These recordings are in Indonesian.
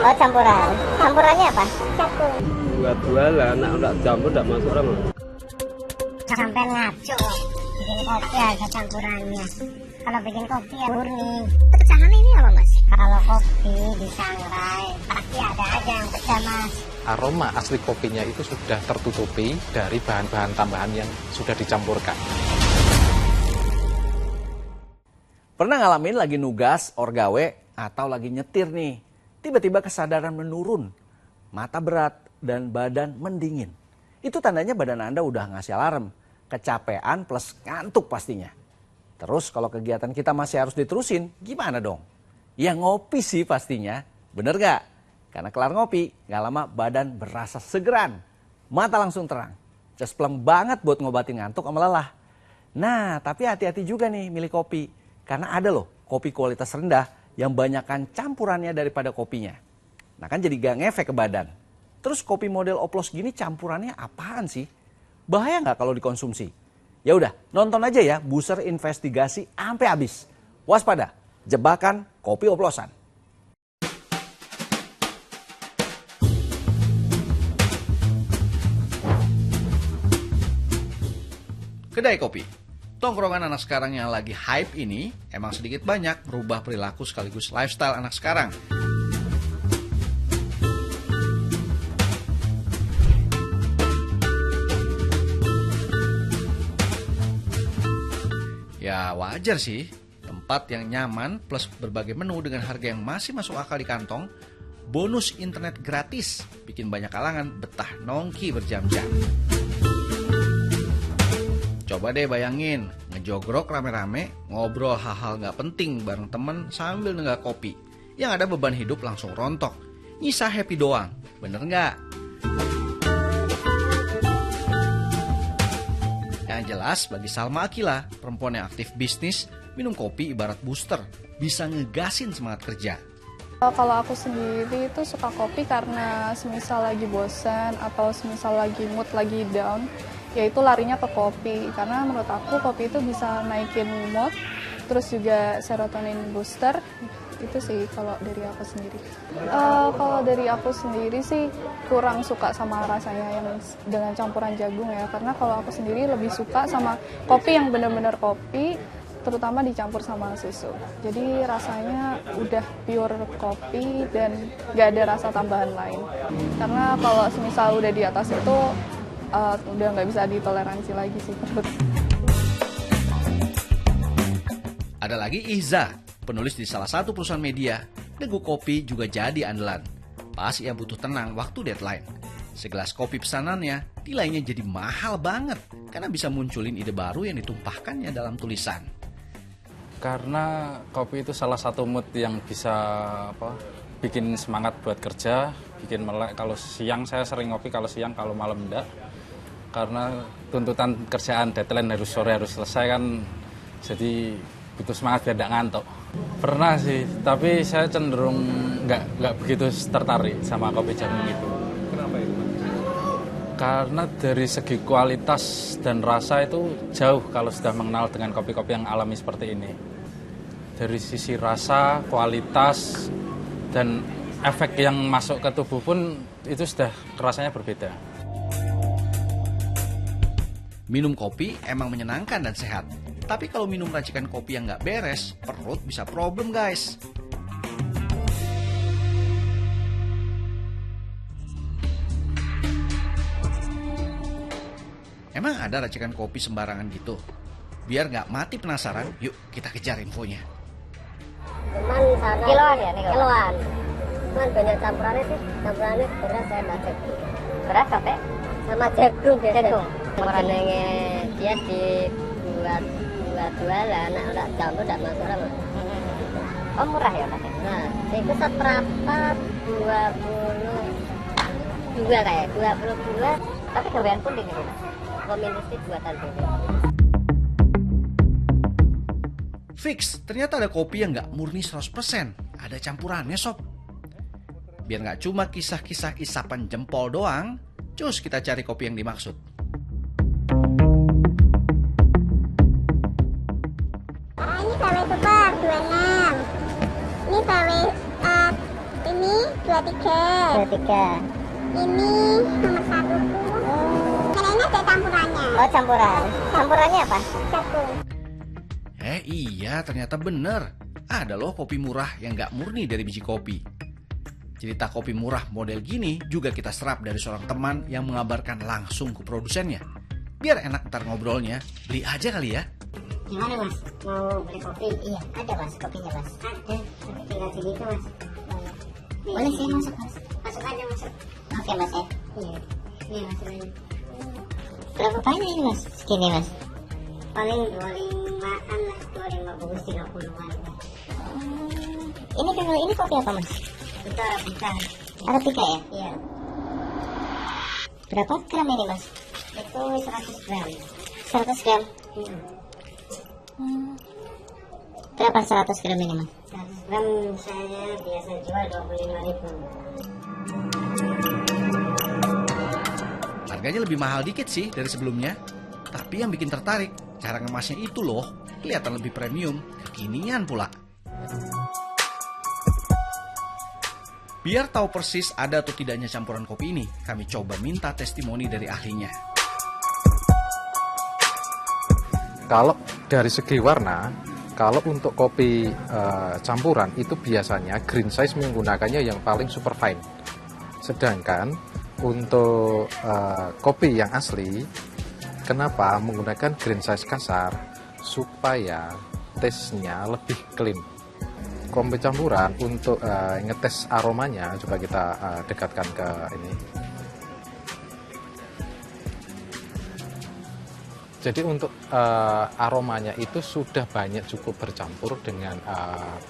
Oh, campuran. Campurannya apa? Jagung. Buat jualan, anak campur tidak masuk ramah. Sampai ngaco. Bikin kopi ada campurannya. Kalau bikin kopi ya murni. Pecahan ini apa mas? Kalau kopi disangrai pasti ada aja yang pecah mas. Aroma asli kopinya itu sudah tertutupi dari bahan-bahan tambahan yang sudah dicampurkan. Pernah ngalamin lagi nugas, orgawe, atau lagi nyetir nih. Tiba-tiba kesadaran menurun, mata berat, dan badan mendingin. Itu tandanya badan Anda udah ngasih alarm. Kecapean plus ngantuk pastinya. Terus kalau kegiatan kita masih harus diterusin, gimana dong? Ya ngopi sih pastinya, bener gak? Karena kelar ngopi, gak lama badan berasa segeran. Mata langsung terang. Cespleng banget buat ngobatin ngantuk sama lelah. Nah, tapi hati-hati juga nih milih kopi. Karena ada loh kopi kualitas rendah yang banyakkan campurannya daripada kopinya. Nah kan jadi gak ngefek ke badan. Terus kopi model oplos gini campurannya apaan sih? Bahaya nggak kalau dikonsumsi? Ya udah, nonton aja ya Buser investigasi sampai habis. Waspada, jebakan kopi oplosan. Kedai kopi. Tongkrongan anak sekarang yang lagi hype ini emang sedikit banyak merubah perilaku sekaligus lifestyle anak sekarang. Ya wajar sih, tempat yang nyaman plus berbagai menu dengan harga yang masih masuk akal di kantong, bonus internet gratis, bikin banyak kalangan betah nongki berjam-jam. Coba deh bayangin, ngejogrok rame-rame, ngobrol hal-hal gak penting bareng temen sambil nenggak kopi. Yang ada beban hidup langsung rontok, nyisa happy doang, bener gak? Yang jelas bagi Salma Akila, perempuan yang aktif bisnis, minum kopi ibarat booster, bisa ngegasin semangat kerja. Kalau aku sendiri itu suka kopi karena semisal lagi bosan atau semisal lagi mood lagi down, yaitu larinya ke kopi. Karena menurut aku kopi itu bisa naikin mood, terus juga serotonin booster. Itu sih kalau dari aku sendiri. Kalau dari aku sendiri sih kurang suka sama rasanya yang dengan campuran jagung ya. Karena kalau aku sendiri lebih suka sama kopi yang benar-benar kopi, terutama dicampur sama susu. Jadi rasanya udah pure kopi dan gak ada rasa tambahan lain. Karena kalau semisal udah di atas itu udah nggak bisa ditoleransi lagi sih perut. Ada lagi Ihza, penulis di salah satu perusahaan media, Degu Kopi juga jadi andalan. Pas ia butuh tenang waktu deadline. Segelas kopi pesanannya nilainya jadi mahal banget karena bisa munculin ide baru yang ditumpahkannya dalam tulisan. Karena kopi itu salah satu mood yang bisa bikin semangat buat kerja, bikin melek. Kalau siang saya sering ngopi, kalau siang, kalau malam enggak. Karena tuntutan kerjaan deadline harus sore harus selesai kan, jadi butuh semangat biar enggak ngantuk. Pernah sih, tapi saya cenderung nggak begitu tertarik sama kopi jagung itu. Kenapa itu? Karena dari segi kualitas dan rasa itu jauh kalau sudah mengenal dengan kopi-kopi yang alami seperti ini. Dari sisi rasa, kualitas, dan efek yang masuk ke tubuh pun itu sudah rasanya berbeda. Minum kopi emang menyenangkan dan sehat. Tapi kalau minum racikan kopi yang nggak beres, perut bisa problem guys. Emang ada racikan kopi sembarangan gitu? Biar nggak mati penasaran, yuk kita kejar infonya. Cuman sana kiloan ya nih kiloan. Cuman banyak campurannya sih. Campurannya beras saya baca. Beras apa? Sama jagung biasanya. Jagung. Campurannya dia dibuat jualan, anak campur tidak masuk ramah. Oh murah ya mas? Nah, itu seperempat 22 kayak 22. Tapi gawean pun ini mas. Komunitas buatan bebek. Fix, ternyata ada kopi yang nggak murni 100%. Ada campurannya sob. Biar nggak cuma kisah-kisah isapan jempol doang, cus kita cari kopi yang dimaksud. Ini KW Super 26. Ini KW Ini 23. 23. Ini nomor 1. Ini ada campurannya. Oh, campuran. Campurannya apa? Jagung. Iya, ternyata bener. Ada loh kopi murah yang nggak murni dari biji kopi. Cerita kopi murah model gini juga kita serap dari seorang teman yang mengabarkan langsung ke produsennya. Biar enak ntar ngobrolnya, beli aja kali ya. Gimana Mas? Mau beli kopi? Iya, ada Mas kopinya Mas. Ada, tapi tinggal segitu Mas. Boleh sih masuk Mas. Masuk aja masuk. Oke Mas ya. Iya. Ini masuk aja. Berapa banyak ini Mas? Segini Mas. Paling 25-an lah, 25 bungkus 30-an. Ini kopi apa Mas? Itu Arabica. Arabica ya? Iya. Berapa gram ini Mas? Itu 100 gram. 100 gram? Berapa 100 gram ini Mas? 100 gram saya biasa jual 25.000. Harganya lebih mahal dikit sih dari sebelumnya. Tapi yang bikin tertarik, cara ngemasnya itu loh. Kelihatan lebih premium, kekinian pula. Biar tahu persis ada atau tidaknya campuran kopi ini, kami coba minta testimoni dari ahlinya. Kalau dari segi warna, kalau untuk kopi campuran itu biasanya green size menggunakannya yang paling super fine. Sedangkan untuk kopi yang asli, kenapa menggunakan green size kasar? Supaya taste-nya lebih clean. Kopi campuran untuk ngetes aromanya, coba kita dekatkan ke ini. Jadi untuk aromanya itu sudah banyak cukup bercampur dengan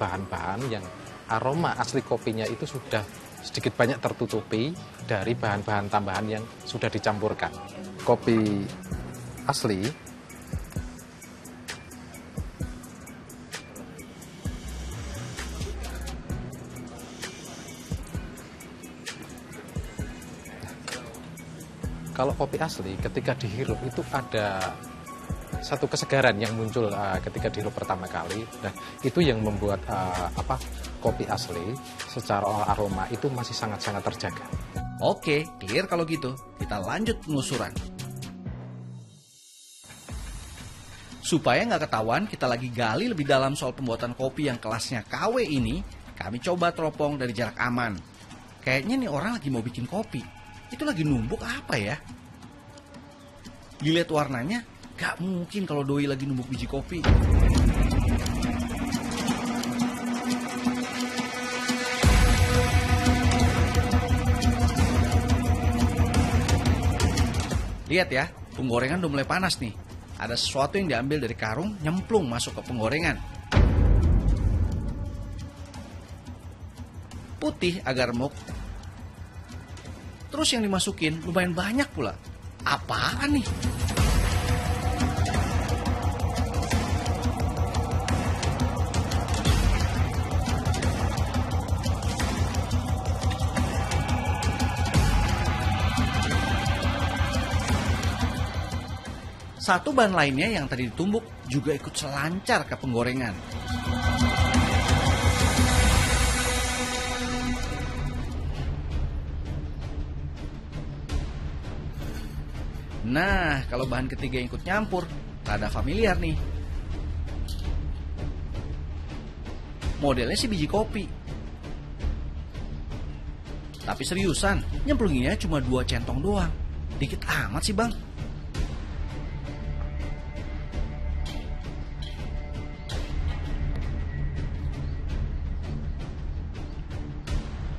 bahan-bahan yang aroma asli kopinya itu sudah sedikit banyak tertutupi dari bahan-bahan tambahan yang sudah dicampurkan. Kopi asli kalau kopi asli ketika dihirup itu ada satu kesegaran yang muncul ketika dihirup pertama kali. Nah, itu yang membuat kopi asli secara aroma itu masih sangat-sangat terjaga. Oke, clear kalau gitu. Kita lanjut penelusuran. Supaya nggak ketahuan kita lagi gali lebih dalam soal pembuatan kopi yang kelasnya KW ini, kami coba teropong dari jarak aman. Kayaknya nih orang lagi mau bikin kopi. Itu lagi numbuk apa ya? Dilihat warnanya, gak mungkin kalau doi lagi numbuk biji kopi. Lihat ya, penggorengan udah mulai panas nih. Ada sesuatu yang diambil dari karung, nyemplung masuk ke penggorengan. Putih agak remuk. Terus yang dimasukin lumayan banyak pula. Apaan nih? Satu bahan lainnya yang tadi ditumbuk juga ikut selancar ke penggorengan. Nah, kalau bahan ketiga yang ikut nyampur, rada familiar nih. Modelnya sih biji kopi. Tapi seriusan, nyemplunginnya cuma 2 centong doang. Dikit amat sih bang.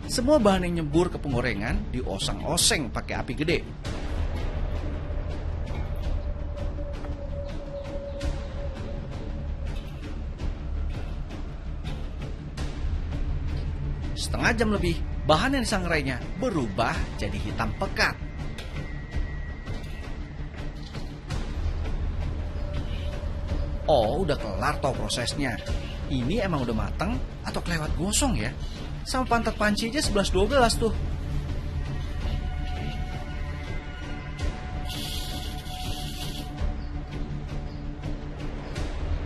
Semua bahan yang nyebur ke penggorengan dioseng-oseng pakai api gede. Setengah jam lebih, bahan yang disangrainya berubah jadi hitam pekat. Oh, udah kelar toh prosesnya. Ini emang udah mateng atau kelewat gosong ya? Sama pantat panci aja 11-12 tuh.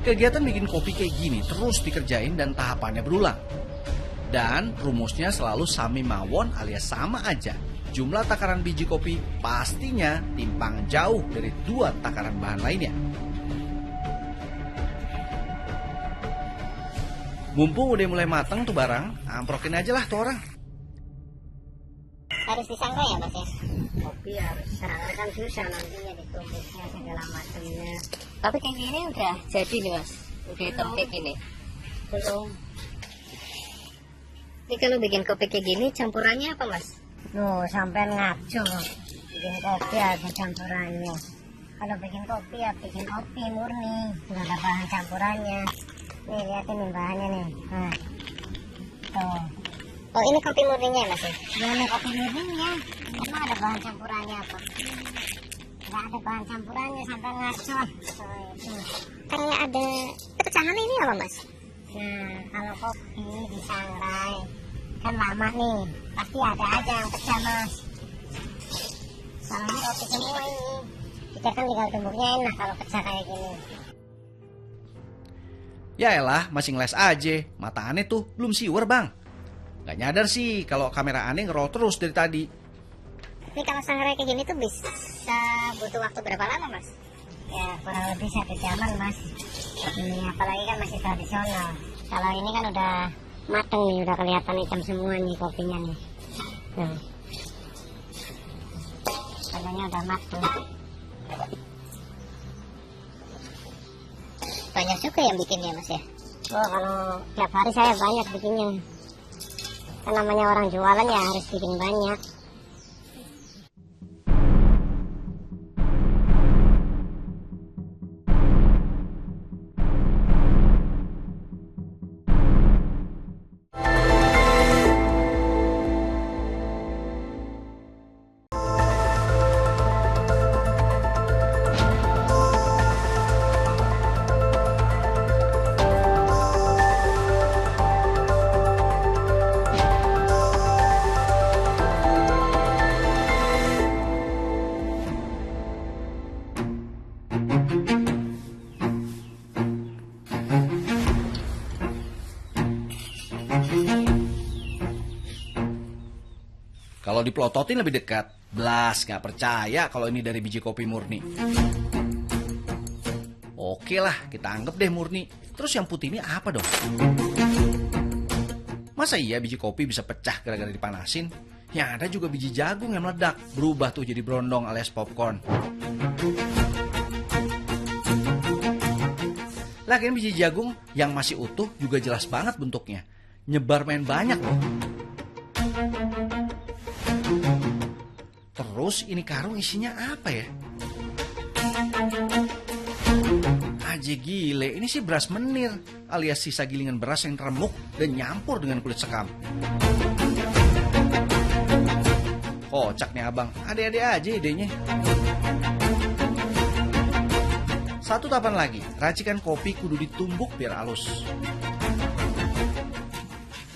Kegiatan bikin kopi kayak gini terus dikerjain dan tahapannya berulang. Dan rumusnya selalu sami mawon alias sama aja. Jumlah takaran biji kopi pastinya timpang jauh dari 2 takaran bahan lainnya. Mumpung udah mulai mateng tuh barang, amprokin aja lah tuh orang. Harus disangrai ya Mas ya? Kopi harus disangrai, kan susah nantinya ditumbuknya segala macamnya. Tapi kayak gini udah jadi nih Mas, udah tempik ini. Belum. Ini kalau bikin kopi kayak gini campurannya apa Mas? Nuh, sampai ngaco. Bikin kopi ada campurannya. Kalau bikin kopi ya bikin kopi murni, nggak ada bahan campurannya. Nih lihatin nih bahannya nih. Nah, tuh. Oh ini kopi murninya Mas ya? Ini kopi murninya. Emang ada bahan campurannya apa? Nggak ada bahan campurannya sampai ngaco. Oh, itu. Kayak ada pecahan ini apa Mas? Nah kalau kopi disangrai kan lama nih, pasti ada aja yang pecah Mas. Soalnya kopi semua ini, kita kan tinggal tumbuknya enak kalau pecah kayak gini. Ya elah, masih ngeles aja. Mata aneh tuh belum siwer bang. Gak nyadar sih kalau kamera aneh nge-roll terus dari tadi. Ini kalau sangrai kayak gini tuh bisa butuh waktu berapa lama Mas? Ya kurang lebih 1 jaman Mas. Ini apalagi kan masih tradisional. Kalau ini kan udah mateng nih, udah kelihatan hitam semua nih kopinya nih. Tuh. Kayaknya udah mateng. Banyak juga yang bikinnya Mas ya? Oh kalau tiap hari saya banyak bikinnya. Kan namanya orang jualan ya harus bikin banyak. Kalau dipelototin lebih dekat, blas gak percaya kalau ini dari biji kopi murni. Oke lah, kita anggap deh murni. Terus yang putih ini apa dong? Masa iya biji kopi bisa pecah gara-gara dipanasin? Yang ada juga biji jagung yang meledak, berubah tuh jadi brondong alias popcorn. Lagian biji jagung yang masih utuh juga jelas banget bentuknya. Nyebar main banyak loh. Terus ini karung isinya apa ya? Aji gile, ini sih beras menir alias sisa gilingan beras yang remuk dan nyampur dengan kulit sekam. Kocak nih abang, ade-ade aja idenya. Satu tahapan lagi, racikan kopi kudu ditumbuk biar halus.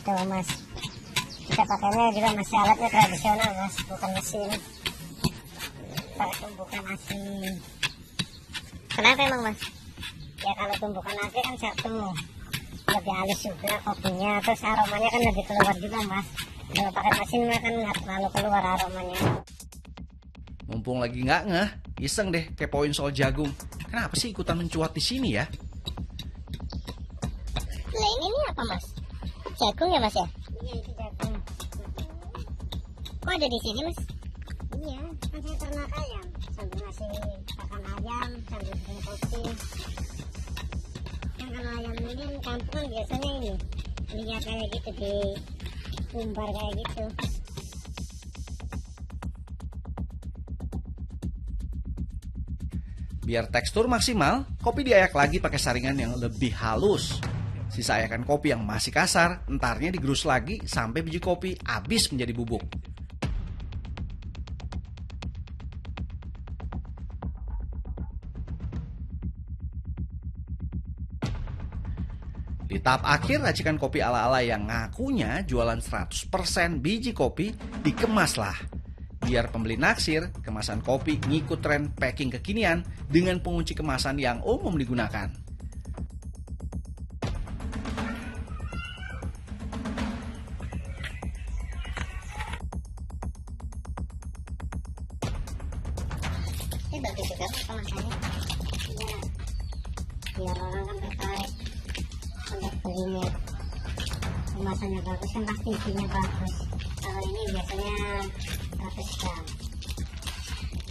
Tuh Mas, kita pakainya juga masih alatnya tradisional Mas, bukan mesin. Pakai tumbukan asli. Kenapa emang Mas? Ya kalau tumbukan asli kan satu lebih halus juga kopinya, terus aromanya kan lebih keluar juga Mas. Kalau pakai mesin kan nggak terlalu keluar aromanya. Mumpung lagi nggak ngeh, iseng deh kepoin soal jagung. Kenapa sih ikutan mencuat di sini ya? Lah ini nih apa Mas? Jagung ya Mas ya? Iya itu jagung. Kok ada di sini Mas? Iya, kan saya ternak ayam sambil ngasih pakan ayam sambil bikin kopi. Kan kalau ayam ini kan kampung biasanya ini lihat kayak gitu di umbar kayak gitu. Biar tekstur maksimal, kopi diayak lagi pakai saringan yang lebih halus. Sisa ayakan kopi yang masih kasar, entarnya digerus lagi sampai biji kopi habis menjadi bubuk. Di tahap akhir, racikan kopi ala-ala yang ngakunya jualan 100% biji kopi dikemaslah. Biar pembeli naksir, kemasan kopi ngikut tren packing kekinian dengan pengunci kemasan yang umum digunakan. biar orang kan tertarik untuk belinya. Kemasannya bagus kan pasti isinya bagus. Kalau ini biasanya 100 gram.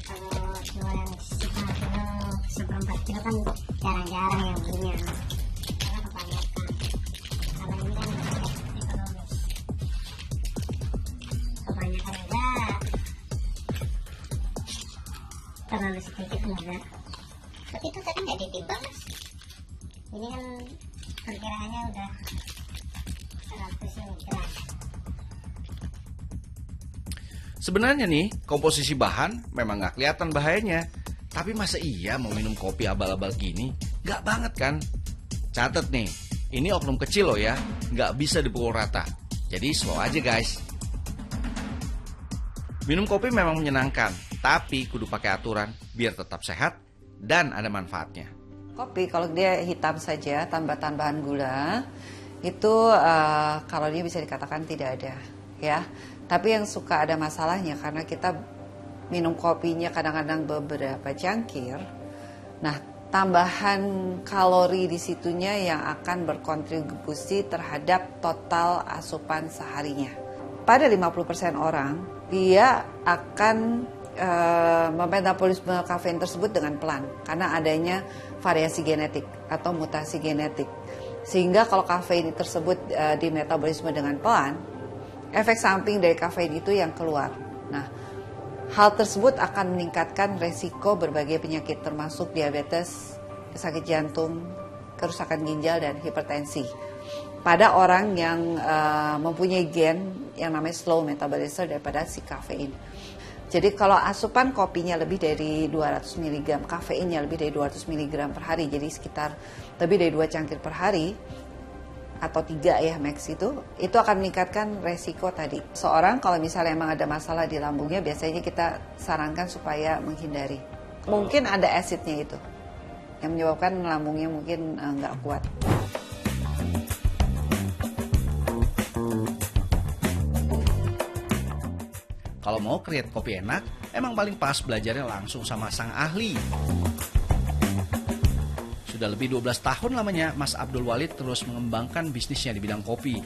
Kalau cuma yang setengah kilo, seperempat kilo kan jarang-jarang yang belinya. Karena kebanyakan. Kalau ini kan ekonomis. Kebanyakan enggak. Terlalu sedikit enggak. Tapi itu tadi nggak ditimbang mas. Ini kan perkiraannya udah 100 gram. Sebenarnya nih, komposisi bahan memang nggak kelihatan bahayanya. Tapi masa iya mau minum kopi abal-abal gini? Nggak banget kan? Catat nih, ini oknum kecil loh ya, nggak bisa dipukul rata. Jadi slow aja guys. Minum kopi memang menyenangkan, tapi kudu pakai aturan biar tetap sehat dan ada manfaatnya. Kopi kalau dia hitam saja tanpa tambahan gula, itu kalorinya bisa dikatakan tidak ada, ya. Tapi yang suka ada masalahnya karena kita minum kopinya kadang-kadang beberapa cangkir. Nah, tambahan kalori di situnya yang akan berkontribusi terhadap total asupan seharinya. Pada 50% orang, dia akan memetabolisme kafein tersebut dengan pelan karena adanya variasi genetik atau mutasi genetik. Sehingga kalau kafein tersebut dimetabolisme dengan pelan, efek samping dari kafein itu yang keluar. Nah, hal tersebut akan meningkatkan resiko berbagai penyakit termasuk diabetes, sakit jantung, kerusakan ginjal, dan hipertensi. Pada orang yang mempunyai gen yang namanya slow metabolism daripada si kafein. Jadi kalau asupan kopinya lebih dari 200 mg, kafeinnya lebih dari 200 mg per hari, jadi sekitar lebih dari 2 cangkir per hari, atau 3 ya max itu akan meningkatkan resiko tadi. Seorang kalau misalnya emang ada masalah di lambungnya, biasanya kita sarankan supaya menghindari. Mungkin ada asidnya itu, yang menyebabkan lambungnya mungkin nggak kuat. Kalau mau create kopi enak, emang paling pas belajarnya langsung sama sang ahli. Sudah lebih 12 tahun lamanya Mas Abdul Walid terus mengembangkan bisnisnya di bidang kopi.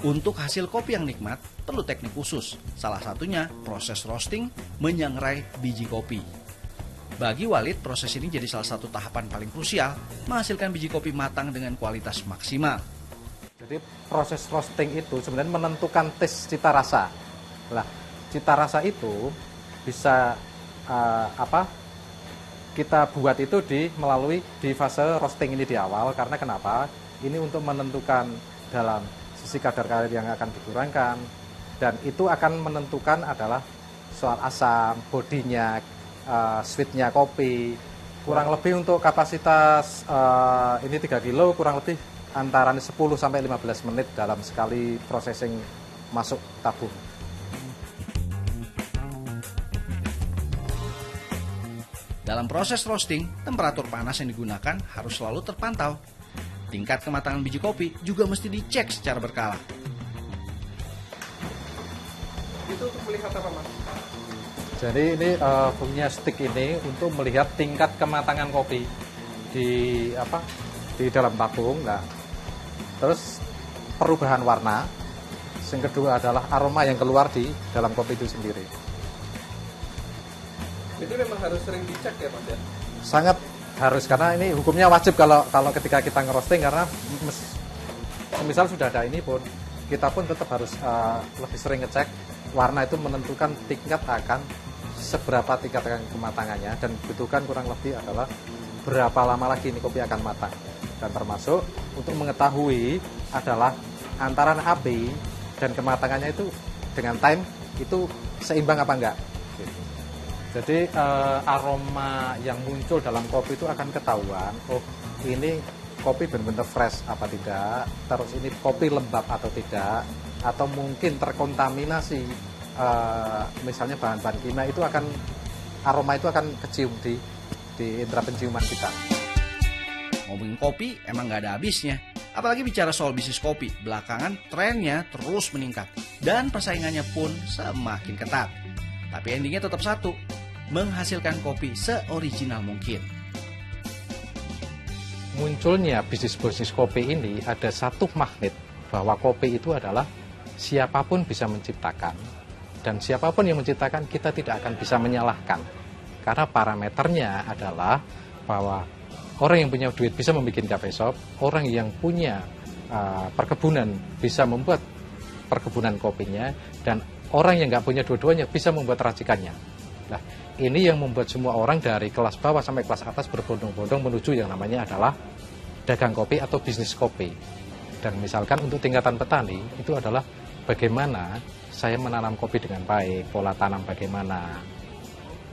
Untuk hasil kopi yang nikmat, perlu teknik khusus. Salah satunya proses roasting menyangrai biji kopi. Bagi Walid, proses ini jadi salah satu tahapan paling krusial menghasilkan biji kopi matang dengan kualitas maksimal. Jadi proses roasting itu sebenarnya menentukan taste cita rasa. Lah, cita rasa itu bisa kita buat itu melalui fase roasting ini di awal. Karena kenapa? Ini untuk menentukan dalam sisi kadar kalori yang akan dikurangkan, dan itu akan menentukan adalah soal asam, bodinya, sweetnya kopi. Kurang lebih untuk kapasitas ini 3 kilo kurang lebih antara 10 sampai 15 menit dalam sekali processing masuk tabung. Dalam proses roasting, temperatur panas yang digunakan harus selalu terpantau. Tingkat kematangan biji kopi juga mesti dicek secara berkala. Itu untuk melihat apa, Mas? Jadi ini fungsinya stick ini untuk melihat tingkat kematangan kopi di dalam tabung. Nah, terus perubahan warna. Yang kedua adalah aroma yang keluar di dalam kopi itu sendiri. Itu memang harus sering dicek ya Mas ya? Sangat harus, karena ini hukumnya wajib kalau ketika kita ngerosting, karena misal sudah ada ini pun kita pun tetap harus lebih sering ngecek. Warna itu menentukan tingkat akan seberapa tingkat kematangannya, dan dibutuhkan kurang lebih adalah berapa lama lagi ini kopi akan matang. Dan termasuk untuk mengetahui adalah antara api dan kematangannya itu dengan time itu seimbang apa enggak. Jadi aroma yang muncul dalam kopi itu akan ketahuan, oh ini kopi benar-benar fresh apa tidak, terus ini kopi lembab atau tidak, atau mungkin terkontaminasi misalnya bahan-bahan kimia, itu akan aroma itu akan kecium di indera penciuman kita. Ngomongin kopi emang nggak ada habisnya. Apalagi bicara soal bisnis kopi, belakangan trennya terus meningkat dan persaingannya pun semakin ketat. Tapi endingnya tetap satu, menghasilkan kopi seoriginal mungkin. munculnya bisnis-bisnis kopi ini ada satu magnet bahwa kopi itu adalah siapapun bisa menciptakan, dan siapapun yang menciptakan kita tidak akan bisa menyalahkan, karena parameternya adalah bahwa orang yang punya duit bisa membuat cafe shop, orang yang punya perkebunan bisa membuat perkebunan kopinya, dan orang yang nggak punya dua-duanya bisa membuat racikannya. Nah, ini yang membuat semua orang dari kelas bawah sampai kelas atas berbondong-bondong menuju yang namanya adalah dagang kopi atau bisnis kopi. Dan misalkan untuk tingkatan petani itu adalah bagaimana saya menanam kopi dengan baik, pola tanam bagaimana.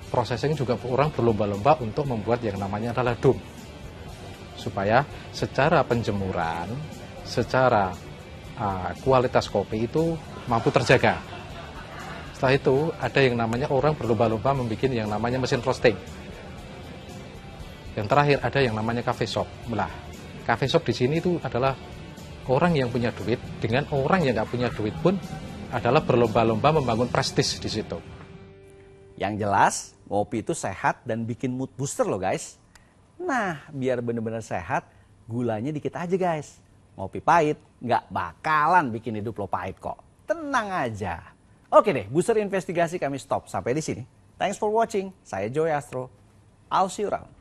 Prosesnya juga orang berlomba-lomba untuk membuat yang namanya adalah dum. Supaya secara penjemuran, secara kualitas kopi itu mampu terjaga. Setelah itu ada yang namanya orang berlomba-lomba membuat yang namanya mesin roasting. Yang terakhir ada yang namanya cafe shop. Nah, cafe shop di sini itu adalah orang yang punya duit dengan orang yang nggak punya duit pun adalah berlomba-lomba membangun prestis di situ. Yang jelas, ngopi itu sehat dan bikin mood booster loh guys. Nah, biar bener-bener sehat, gulanya dikit aja guys. Ngopi pahit nggak bakalan bikin hidup lo pahit kok. Tenang aja. Oke deh, booster investigasi kami stop sampai di sini. Thanks for watching. Saya Joy Astro. I'll see you around.